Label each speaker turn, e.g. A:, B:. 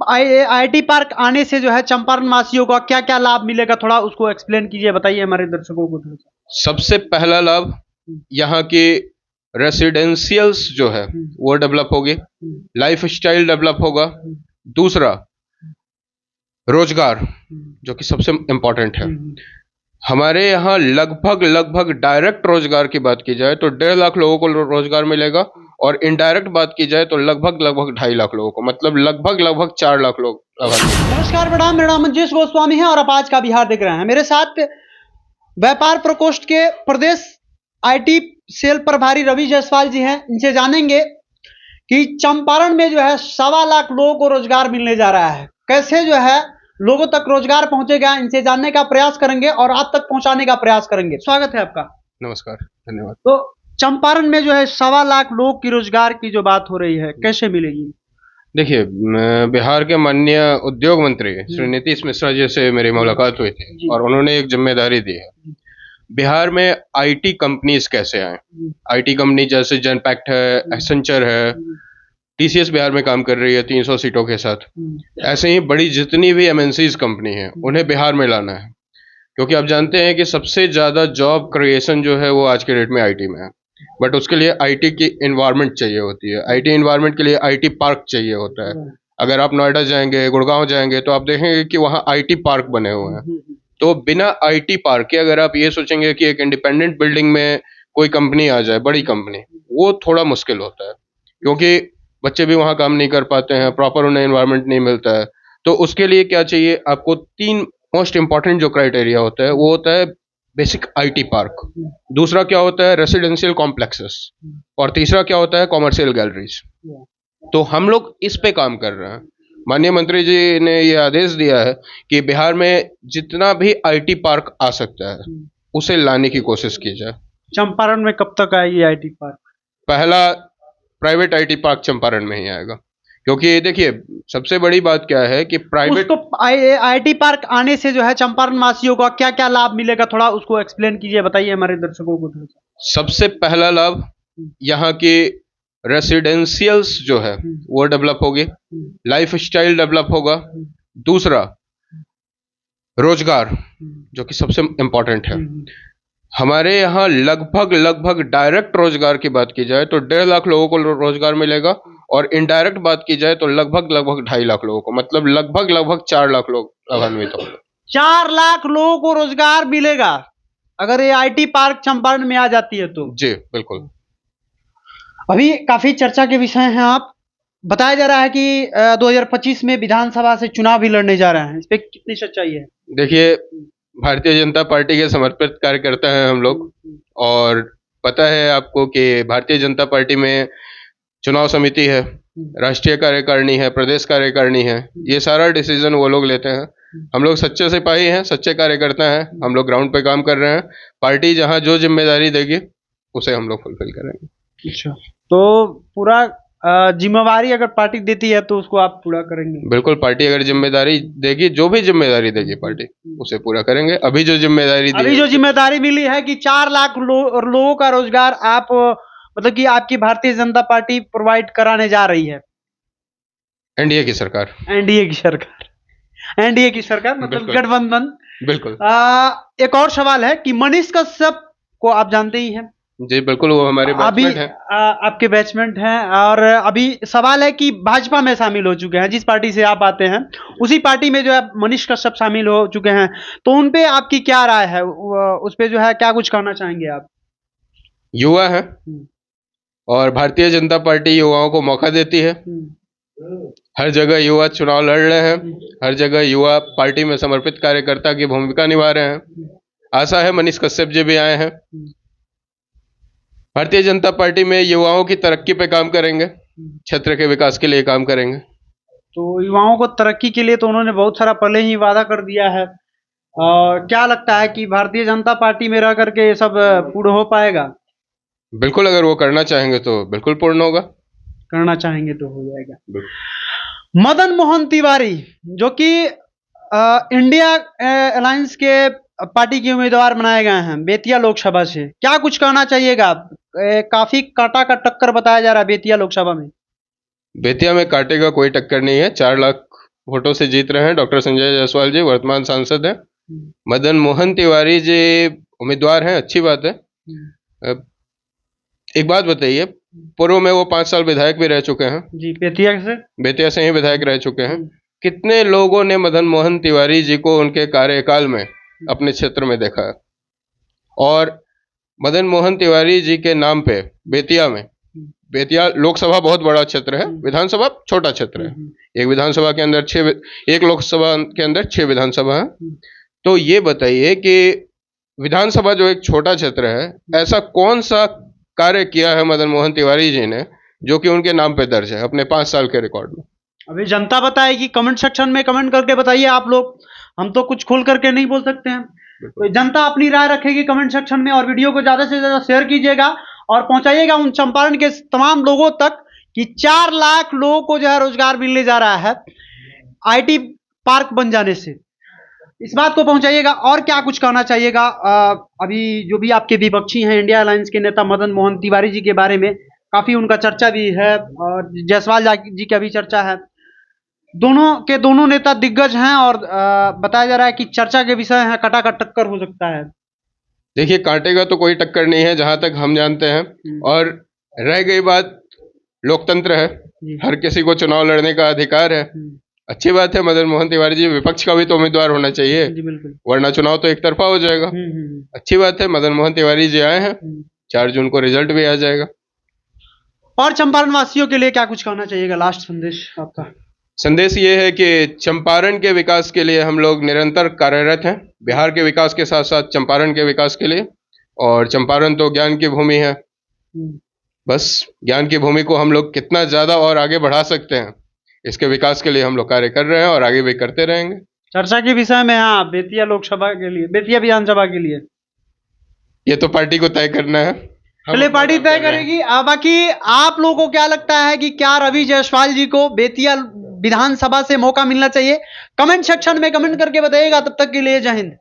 A: IT park आने से जो है चंपारण वासियों को क्या क्या लाभ मिलेगा, थोड़ा उसको एक्सप्लेन कीजिए, बताइए हमारे दर्शकों को थोड़ा सा।
B: सबसे पहला लाभ यहाँ के रेसिडेंशियल्स जो है वो डेवलप होगी, लाइफ स्टाइल डेवलप होगा। दूसरा, रोजगार जो कि सबसे इम्पोर्टेंट है। हमारे यहाँ लगभग डायरेक्ट रोजगार की बात की जाए तो 1.5 लाख लोगों को रोजगार मिलेगा, और इनडायरेक्ट बात की जाए तो लगभग 2.5 लाख लोगों को, मतलब लगभग 4 लाख लोग।
A: नमस्कार मैडम, मेरा नाम मंजेश गोस्वामी है और आप आज का बिहार देख रहे हैं। मेरे साथ व्यापार प्रकोष्ठ के प्रदेश आईटी सेल प्रभारी रवि जायसवाल जी हैं। इनसे जानेंगे कि चंपारण में जो है 1.25 लाख लोगों को रोजगार मिलने जा रहा है, कैसे जो है लोगों तक रोजगार पहुंचेगा, इनसे जानने का प्रयास करेंगे और आप तक पहुंचाने का प्रयास करेंगे। स्वागत है आपका।
B: नमस्कार, धन्यवाद।
A: तो चंपारण में जो है 1.25 लाख लोगों की रोजगार की जो बात हो रही है, कैसे मिलेगी?
B: देखिए, बिहार के माननीय उद्योग मंत्री श्री नीतीश मिश्रा जी से मेरी मुलाकात हुई थी और उन्होंने एक जिम्मेदारी दी है, बिहार में आईटी कंपनीज कैसे आए। आईटी कंपनी जैसे जनपैक्ट है, एसेंचर है, टीसीएस बिहार में काम कर रही है 300 सीटों के साथ। ऐसे ही बड़ी जितनी भी एमएनसीज कंपनी है उन्हें बिहार में लाना है, क्योंकि आप जानते हैं कि सबसे ज़्यादा जॉब क्रिएशन जो है वो आज के डेट में आईटी में है। बट उसके लिए आईटी की इन्वायरमेंट चाहिए होती है, आईटी इन्वायरमेंट के लिए आईटी पार्क चाहिए होता है। अगर आप नोएडा जाएंगे, गुड़गांव जाएंगे तो आप देखेंगे कि वहाँ आईटी पार्क बने हुए हैं। तो बिना आईटी पार्क के अगर आप ये सोचेंगे कि एक इंडिपेंडेंट बिल्डिंग में कोई कंपनी आ जाए, बड़ी कंपनी, वो थोड़ा मुश्किल होता है, क्योंकि बच्चे भी वहाँ काम नहीं कर पाते हैं, प्रॉपर उन्हें इन्वायरमेंट नहीं मिलता है। तो उसके लिए क्या चाहिए आपको? 3 मोस्ट इंपॉर्टेंट जो क्राइटेरिया होता है वो होता है बेसिक आईटी पार्क, दूसरा क्या होता है रेसिडेंशियल कॉम्प्लेक्सेस, और तीसरा क्या होता है कॉमर्शियल गैलरीज। तो हम लोग इस पे काम कर रहे हैं। माननीय मंत्री जी ने ये आदेश दिया है कि बिहार में जितना भी आईटी पार्क आ सकता है उसे लाने की कोशिश की जाए।
A: चंपारण में कब तक आएगी आईटी पार्क?
B: पहला प्राइवेट आईटी पार्क चंपारण में ही आएगा, क्योंकि देखिए सबसे बड़ी बात क्या है कि प्राइवेट
A: आईटी पार्क आने से जो है चंपारण वासियों को क्या क्या लाभ मिलेगा, थोड़ा उसको एक्सप्लेन कीजिए, बताइए हमारे दर्शकों को थोड़ा सा।
B: सबसे पहला लाभ यहाँ के रेसिडेंशियल्स जो है वो डेवलप होगी, लाइफ स्टाइल डेवलप होगा। दूसरा, रोजगार जो कि सबसे इम्पोर्टेंट है। हमारे यहाँ लगभग डायरेक्ट रोजगार की बात की जाए तो 1.5 लाख लोगों को रोजगार मिलेगा, और इनडायरेक्ट बात की जाए तो लगभग 2.5 लाख लोगों को, मतलब लगभग 4 लाख लोग लाभान्वित होंगे।
A: 4 लाख लोगों को रोजगार मिलेगा अगर ये आईटी पार्क चंपारण में आ जाती है तो?
B: जी बिल्कुल।
A: अभी काफी चर्चा के विषय हैं आप। बताया जा रहा है कि 2025 में विधानसभा से चुनाव भी लड़ने जा रहे हैं, इस पे कितनी सच्चाई है?
B: देखिए, भारतीय जनता पार्टी के समर्पित कार्यकर्ता हैं हम लोग, और पता है आपको कि भारतीय जनता पार्टी में चुनाव समिति है, राष्ट्रीय कार्यकारिणी है, प्रदेश कार्यकारिणी है, ये सारा डिसीजन वो लोग लेते हैं। हम लोग सच्चे सिपाही हैं, सच्चे कार्यकर्ता हैं, हम लोग ग्राउंड पे काम कर रहे हैं। पार्टी जहां जो जिम्मेदारी देगी उसे हम लोग फुलफिल करेंगे।
A: अच्छा, तो पूरा जिम्मेवारी अगर पार्टी देती है तो उसको आप पूरा करेंगे?
B: बिल्कुल, पार्टी अगर जिम्मेदारी देगी, जो भी जिम्मेदारी देगी पार्टी, उसे पूरा करेंगे। अभी जो जिम्मेदारी
A: मिली है कि 4 लाख लोगों का रोजगार आप मतलब कि आपकी भारतीय जनता पार्टी प्रोवाइड कराने जा रही है।
B: एनडीए की सरकार
A: मतलब गठबंधन।
B: बिल्कुल।
A: एक और सवाल है कि मनीष कश्यप को आप जानते ही हैं।
B: जी बिल्कुल, वो हमारे बैचमेट हैं।
A: आपके बैचमेंट हैं, और अभी सवाल है कि भाजपा में शामिल हो चुके हैं, जिस पार्टी से आप आते हैं उसी पार्टी में जो है मनीष कश्यप शामिल हो चुके हैं। तो उन पे आपकी क्या राय है, उस पे जो है क्या कुछ कहना चाहेंगे आप?
B: युवा है और भारतीय जनता पार्टी युवाओं को मौका देती है। हर जगह युवा चुनाव लड़ रहे हैं, हर जगह युवा पार्टी में समर्पित कार्यकर्ता की भूमिका निभा रहे हैं। आशा है मनीष कश्यप जी भी आए हैं, भारतीय जनता पार्टी में युवाओं की तरक्की पे काम करेंगे, क्षेत्र के विकास के लिए काम करेंगे।
A: तो युवाओं को तरक्की के लिए तो उन्होंने बहुत सारा पहले ही वादा कर दिया है, और क्या लगता है कि भारतीय जनता पार्टी में रह करके ये सब पूर्ण हो पाएगा?
B: बिल्कुल, अगर वो करना चाहेंगे तो बिल्कुल पूर्ण होगा।
A: करना चाहेंगे तो हो जाएगा। मदन मोहन तिवारी जो कि इंडिया अलायंस के पार्टी के उम्मीदवार बनाए गए हैं बेतिया लोकसभा से, क्या कुछ कहना चाहिएगा? काफी कांटा का टक्कर बताया जा रहा है बेतिया लोकसभा में।
B: बेतिया में कांटे का कोई टक्कर नहीं है। 4 लाख वोटों से जीत रहे हैं। डॉक्टर संजय जायसवाल जी वर्तमान सांसद हैं। मदन मोहन तिवारी जी उम्मीदवार हैं, अच्छी बात है। एक बात बताइए, पूर्व में वो 5 साल विधायक भी रह चुके हैं
A: जी, बेतिया से
B: ही विधायक रह चुके हैं। कितने लोगों ने मदन मोहन तिवारी जी को उनके कार्यकाल में अपने क्षेत्र में देखा है? और मदन मोहन तिवारी जी के नाम पे बेतिया लोकसभा बहुत बड़ा क्षेत्र है, विधानसभा छोटा क्षेत्र है। एक विधानसभा के अंदर एक लोकसभा के अंदर 6 विधानसभा है। तो ये बताइए कि विधानसभा जो एक छोटा क्षेत्र है, ऐसा कौन सा कार्य किया है मदन मोहन तिवारी जी ने जो कि उनके नाम पे दर्ज है अपने 5 साल के रिकॉर्ड में?
A: अभी जनता बताएगी, कमेंट सेक्शन में कमेंट करके बताइए आप लोग। हम तो कुछ खोल करके नहीं बोल सकते हैं, तो जनता अपनी राय रखेगी कमेंट सेक्शन में। और वीडियो को ज्यादा से ज्यादा शेयर कीजिएगा और पहुंचाइएगा उन चंपारण के तमाम लोगों तक कि 4 लाख लोगों को जो है रोजगार मिलने जा रहा है आईटी पार्क बन जाने से। इस बात को पहुंचाइएगा। और क्या कुछ कहना चाहिएगा अभी जो भी आपके विपक्षी हैं इंडिया अलायंस के नेता मदन मोहन तिवारी जी के बारे में काफी उनका चर्चा भी है और जायसवाल जी का भी चर्चा है। दोनों नेता दिग्गज हैं और बताया जा रहा है कि चर्चा के विषय है, कटाकट टक्कर हो सकता है।
B: देखिए, कांटे का तो कोई टक्कर नहीं है जहां तक हम जानते हैं। और रह गई बात, लोकतंत्र है, हर किसी को चुनाव लड़ने का अधिकार है। अच्छी बात है, मदन मोहन तिवारी जी विपक्ष का भी तो उम्मीदवार होना चाहिए, वरना चुनाव तो एक तरफा हो जाएगा। अच्छी बात है, मदन मोहन तिवारी जी आए हैं, 4 जून को रिजल्ट भी आ जाएगा।
A: और चंपारण वासियों के लिए क्या कुछ कहना चाहिएगा, लास्ट संदेश आपका?
B: संदेश ये है कि चंपारण के विकास के लिए हम लोग निरंतर कार्यरत हैं, बिहार के विकास के साथ साथ चंपारण के विकास के लिए। और चंपारण तो ज्ञान की भूमि है, बस ज्ञान की भूमि को हम लोग कितना ज्यादा और आगे बढ़ा सकते हैं, इसके विकास के लिए हम लोग कार्य कर रहे हैं और आगे भी करते रहेंगे।
A: चर्चा के विषय में हाँ, बेतिया लोकसभा के लिए, बेतिया विधानसभा के लिए
B: ये तो पार्टी को तय करना है,
A: चलिए पार्टी तय करेगी। बाकी आप लोगों को क्या लगता है कि क्या रवि जायसवाल जी को बेतिया विधानसभा से मौका मिलना चाहिए? कमेंट सेक्शन में कमेंट करके बताइएगा। तब तक के लिए जय हिंद।